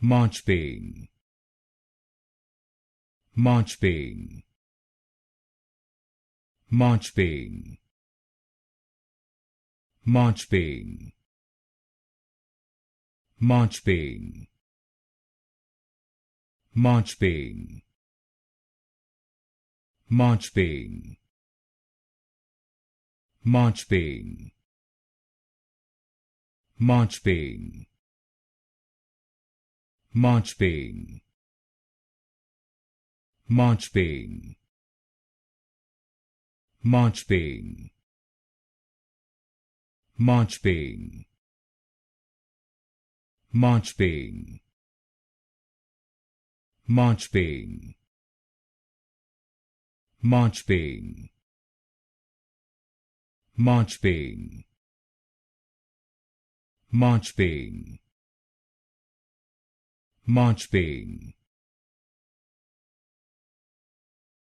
Marchpane, Marchpane, Marchpane, Marchpane, Marchpane, Marchpane, Marchpane, Marchpane, Marchpane, Marchpane, Marchpane, Marchpane, Marchpane, Marchpane, Marchpane, Marchpane, Marchpane, Marchpane, Marchpane,